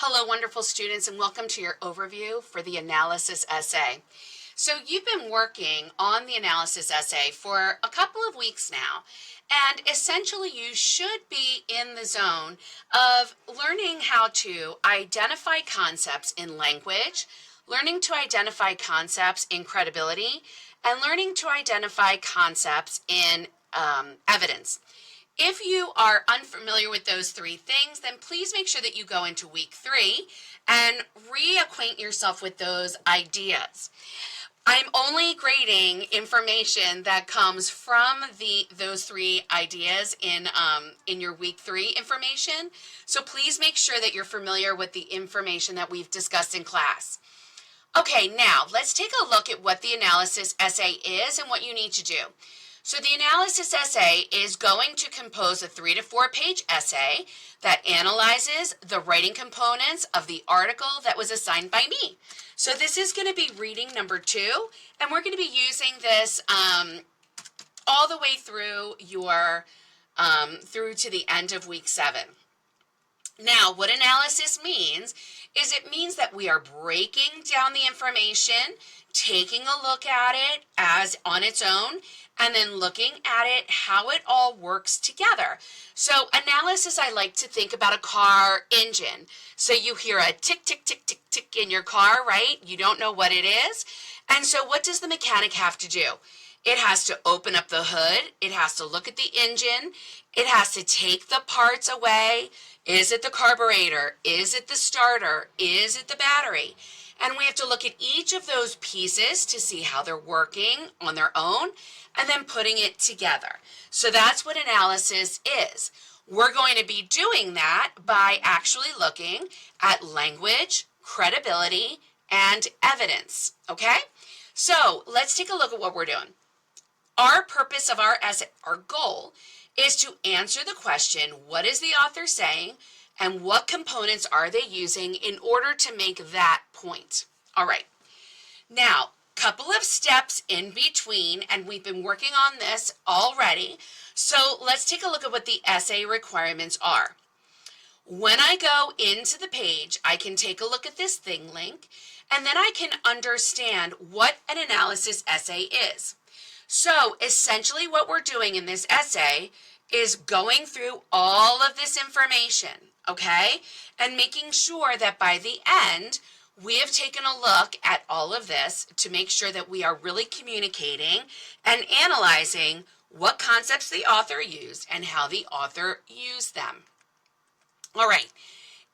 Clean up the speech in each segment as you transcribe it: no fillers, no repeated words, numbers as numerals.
Hello, wonderful students, and welcome to your overview for the analysis essay. So you've been working on the analysis essay for a couple of weeks now, and essentially you should be in the zone of learning how to identify concepts in language, learning to identify concepts in credibility, and learning to identify concepts in evidence. If you are unfamiliar with those three things, then please make sure that you go into week 3 and reacquaint yourself with those ideas. I'm only grading information that comes from those three ideas in your week 3 information. So please make sure that you're familiar with the information that we've discussed in class. Okay, now let's take a look at what the analysis essay is and what you need to do. So the analysis essay is going to compose a 3 to 4 page essay that analyzes the writing components of the article that was assigned by me. So this is going to be reading number 2, and we're going to be using this all the way through through to the end of week 7. Now, what analysis means is it means that we are breaking down the information, taking a look at it as on its own, and then looking at it, how it all works together. So analysis, I like to think about a car engine. So you hear a tick, tick, tick, tick, tick in your car, right? You don't know what it is. And so what does the mechanic have to do? It has to open up the hood. It has to look at the engine. It has to take the parts away. Is it the carburetor? Is it the starter? Is it the battery? And we have to look at each of those pieces to see how they're working on their own and then putting it together. So that's what analysis is. We're going to be doing that by actually looking at language, credibility, and evidence, okay? So let's take a look at what we're doing. Our purpose of our essay, our goal, is to answer the question, what is the author saying, and what components are they using in order to make that point? All right. Now, couple of steps in between, and we've been working on this already. So let's take a look at what the essay requirements are. When I go into the page, I can take a look at this thing link, and then I can understand what an analysis essay is. So essentially what we're doing in this essay is going through all of this information, okay? And making sure that by the end, we have taken a look at all of this to make sure that we are really communicating and analyzing what concepts the author used and how the author used them. All right,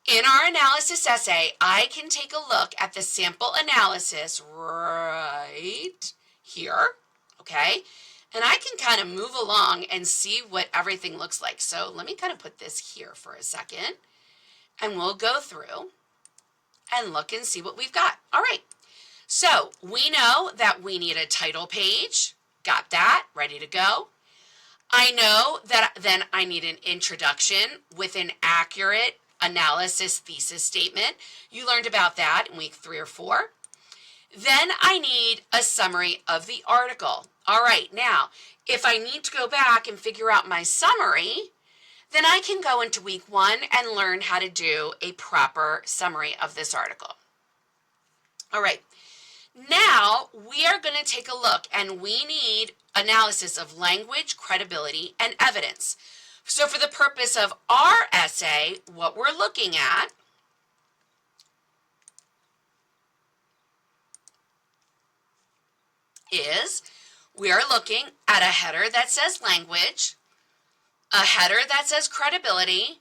in our analysis essay, I can take a look at the sample analysis right here, okay? And I can kind of move along and see what everything looks like. So let me kind of put this here for a second, and we'll go through and look and see what we've got. All right, so we know that we need a title page. Got that, ready to go. I know that then I need an introduction with an accurate analysis thesis statement. You learned about that in week 3 or 4. Then I need a summary of the article. All right, now, if I need to go back and figure out my summary, then I can go into week 1 and learn how to do a proper summary of this article. All right, now we are going to take a look, and we need analysis of language, credibility, and evidence. So for the purpose of our essay, what we're looking at is we are looking at a header that says language, a header that says credibility,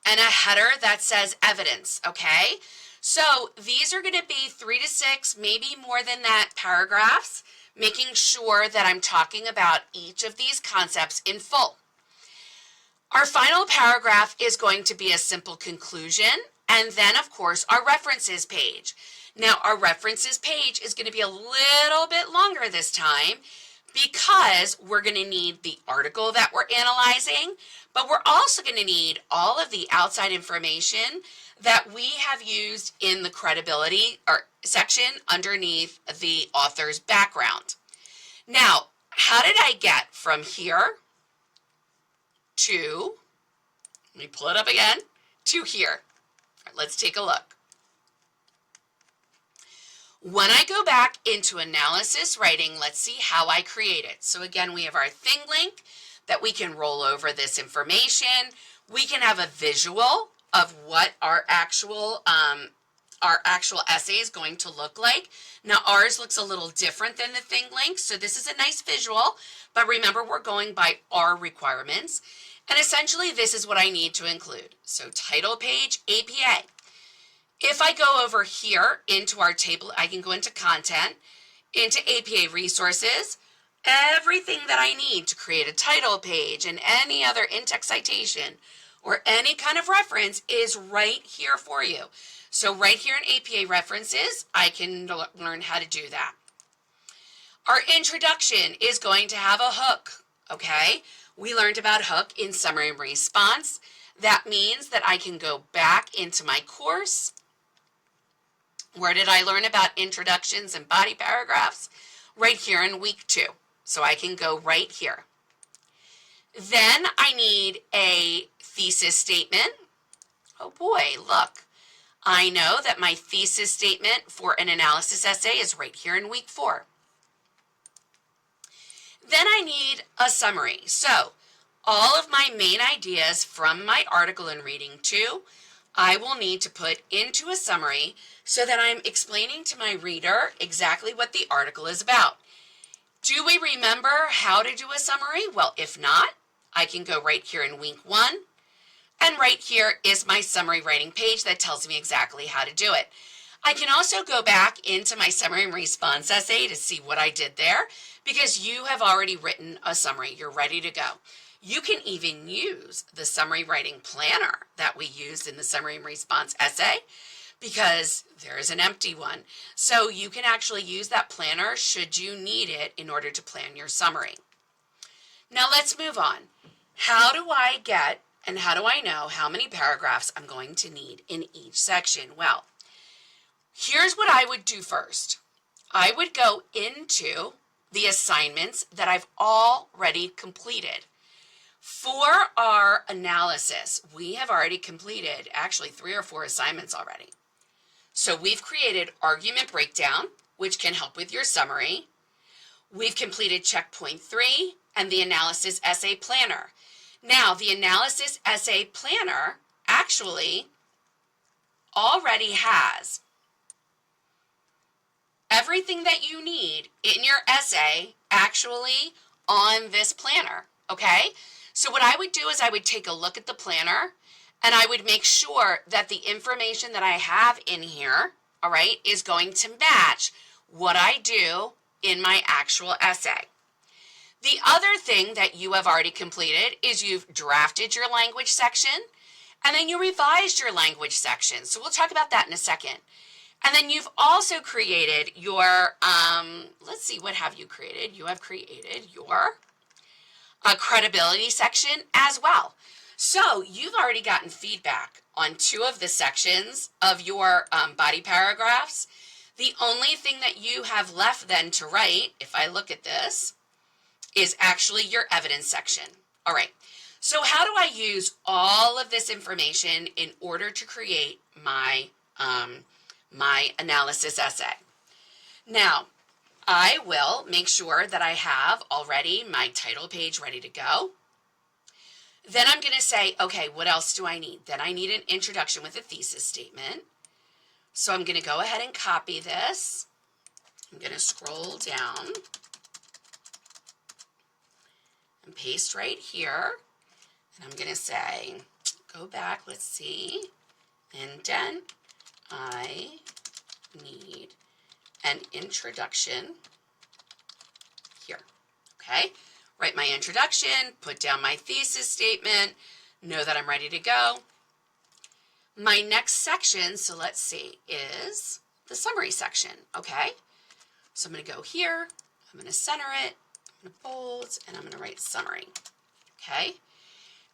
and a header that says evidence, okay? So these are going to be 3 to 6, maybe more than that, paragraphs, making sure that I'm talking about each of these concepts in full. Our final paragraph is going to be a simple conclusion, and then, of course, our references page. Now, our references page is going to be a little bit longer this time because we're going to need the article that we're analyzing, but we're also going to need all of the outside information that we have used in the credibility section underneath the author's background. Now, how did I get from here to, let me pull it up again, to here? Let's take a look. When I go back into analysis writing, let's see how I create it. So again, we have our thing link that we can roll over this information. We can have a visual of what our actual essay is going to look like. Now ours looks a little different than the thing link, so this is a nice visual, but remember we're going by our requirements. And essentially this is what I need to include. So title page, APA. If I go over here into our table, I can go into content, into APA resources, everything that I need to create a title page and any other in-text citation or any kind of reference is right here for you. So right here in APA references, I can learn how to do that. Our introduction is going to have a hook, okay? We learned about hook in summary and response. That means that I can go back into my course. Where did I learn about introductions and body paragraphs? Right here in week 2. So I can go right here. Then I need a thesis statement. Oh boy, look. I know that my thesis statement for an analysis essay is right here in week 4. Then I need a summary. So all of my main ideas from my article in reading 2, I will need to put into a summary so that I'm explaining to my reader exactly what the article is about. Do we remember how to do a summary? Well, if not, I can go right here in week 1, and right here is my summary writing page that tells me exactly how to do it. I can also go back into my summary and response essay to see what I did there because you have already written a summary. You're ready to go. You can even use the summary writing planner that we used in the summary and response essay because there is an empty one. So you can actually use that planner should you need it in order to plan your summary. Now let's move on. How do I get and how do I know how many paragraphs I'm going to need in each section? Well, here's what I would do first. I would go into the assignments that I've already completed. For our analysis, we have already completed actually 3 or 4 assignments already. So we've created argument breakdown, which can help with your summary. We've completed checkpoint 3 and the analysis essay planner. Now, the analysis essay planner actually already has everything that you need in your essay actually on this planner, okay? So what I would do is I would take a look at the planner and I would make sure that the information that I have in here, all right, is going to match what I do in my actual essay. The other thing that you have already completed is you've drafted your language section and then you revised your language section. So we'll talk about that in a second. And then you've also created your, let's see, what have you created? You have created your credibility section as well. So you've already gotten feedback on 2 of the sections of your body paragraphs. The only thing that you have left then to write, if I look at this, is actually your evidence section. All right, so how do I use all of this information in order to create my, my analysis essay? Now, I will make sure that I have already my title page ready to go. Then I'm going to say, okay, what else do I need? Then I need an introduction with a thesis statement. So I'm going to go ahead and copy this. I'm going to scroll down and paste right here. And I'm going to say, go back, let's see, indent, I need an introduction here, okay? Write my introduction, put down my thesis statement, know that I'm ready to go. My next section, so let's see, is the summary section, okay? So I'm going to go here, I'm going to center it, I'm going to bold, and I'm going to write summary, okay?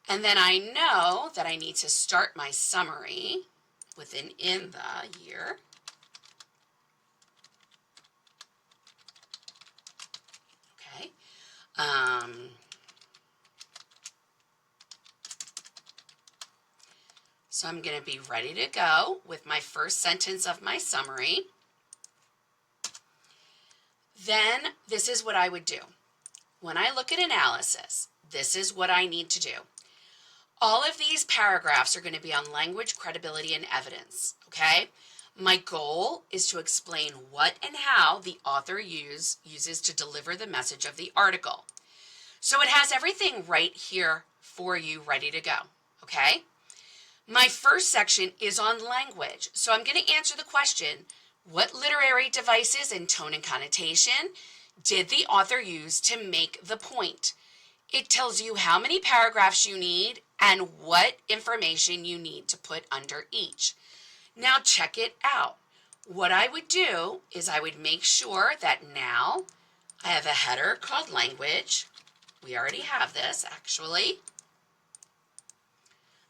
And then I know that I need to start my summary with an in the year. Okay. So I'm going to be ready to go with my first sentence of my summary. Then this is what I would do. When I look at analysis, this is what I need to do. All of these paragraphs are going to be on language, credibility, and evidence, okay? My goal is to explain what and how the author uses to deliver the message of the article. So it has everything right here for you ready to go, okay? My first section is on language. So I'm going to answer the question, what literary devices and tone and connotation did the author use to make the point? It tells you how many paragraphs you need and what information you need to put under each. Now check it out. What I would do is I would make sure that now I have a header called language. We already have this actually.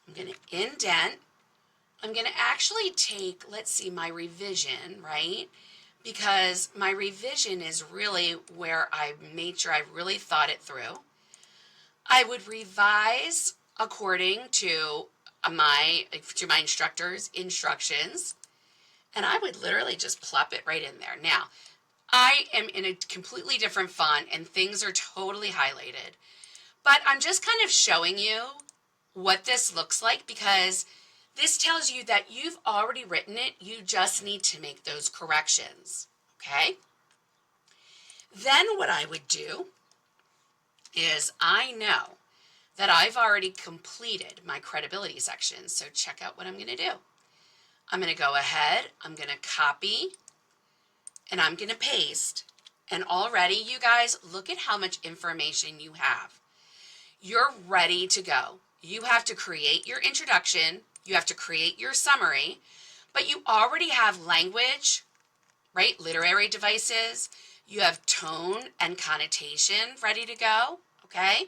I'm going to indent. I'm going to actually take, let's see, my revision, right? Because my revision is really where I made sure I really thought it through. I would revise according to my instructor's instructions, and I would literally just plop it right in there. Now, I am in a completely different font and things are totally highlighted, but I'm just kind of showing you what this looks like because this tells you that you've already written it. You just need to make those corrections, okay? Then what I would do is I know that I've already completed my credibility section. So check out what I'm going to do. I'm going to go ahead, I'm going to copy, and I'm going to paste. And already, you guys, look at how much information you have. You're ready to go. You have to create your introduction, you have to create your summary, but you already have language, right? Literary devices. You have tone and connotation ready to go, okay?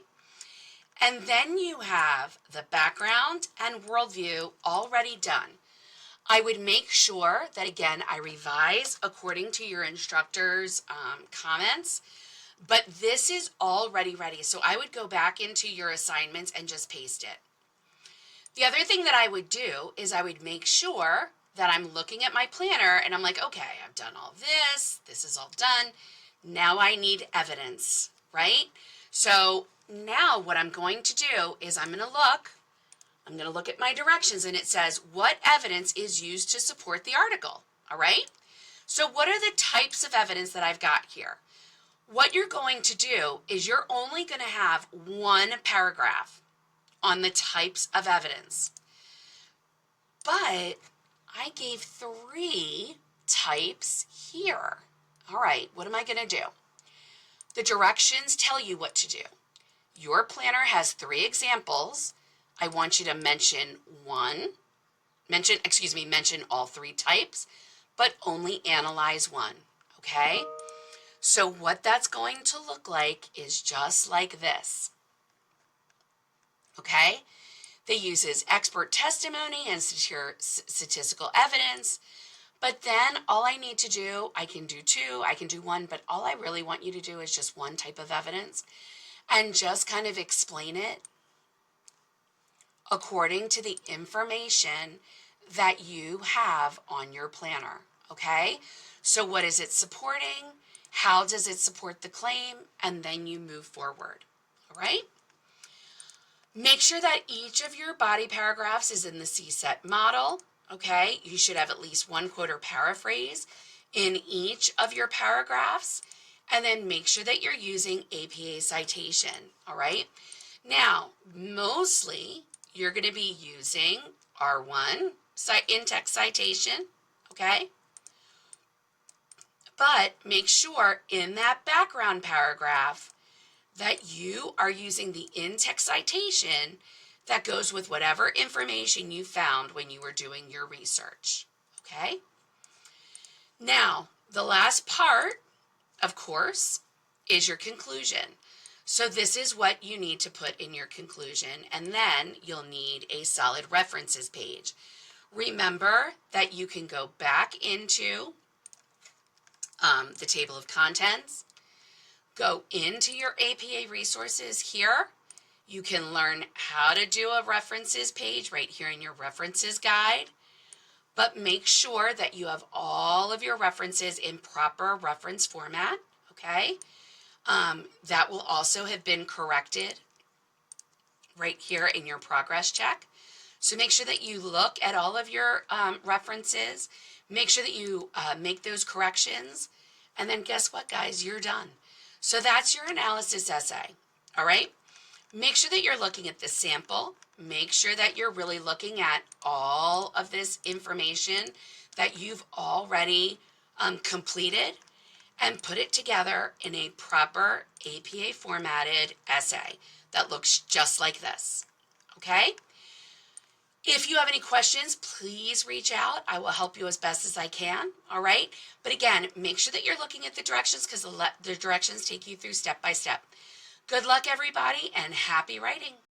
And then you have the background and worldview already done. I would make sure that, again, I revise according to your instructor's comments, but this is already ready. So I would go back into your assignments and just paste it. The other thing that I would do is I would make sure that I'm looking at my planner and I'm like, okay, I've done all this. This is all done. Now I need evidence, right? So now what I'm going to do is I'm going to look at my directions and it says what evidence is used to support the article, all right? So what are the types of evidence that I've got here? What you're going to do is you're only going to have one paragraph on the types of evidence. But I gave 3 types here. All right, what am I going to do? The directions tell you what to do. Your planner has 3 examples. I want you to mention all 3 types, but only analyze one, okay? So what that's going to look like is just like this, okay? They uses expert testimony and statistical evidence, but then all I need to do, I can do 2, I can do 1, but all I really want you to do is just one type of evidence and just kind of explain it according to the information that you have on your planner, okay? So what is it supporting? How does it support the claim? And then you move forward, all right? Make sure that each of your body paragraphs is in the C-set model, okay? You should have at least 1 quote or paraphrase in each of your paragraphs, and then make sure that you're using APA citation, all right? Now, mostly, you're going to be using R1 in-text citation, okay? But make sure in that background paragraph that you are using the in-text citation that goes with whatever information you found when you were doing your research, okay? Now, the last part, of course, is your conclusion. So this is what you need to put in your conclusion, and then you'll need a solid references page. Remember that you can go back into the table of contents, go into your APA resources here. You can learn how to do a references page right here in your references guide, but make sure that you have all of your references in proper reference format, okay? That will also have been corrected right here in your progress check. So make sure that you look at all of your references, make sure that you make those corrections, and then guess what, guys? You're done. So that's your analysis essay, all right? Make sure that you're looking at the sample. Make sure that you're really looking at all of this information that you've already completed, and put it together in a proper APA formatted essay that looks just like this, okay? If you have any questions, please reach out. I will help you as best as I can, all right? But again, make sure that you're looking at the directions because the directions take you through step by step. Good luck, everybody, and happy writing.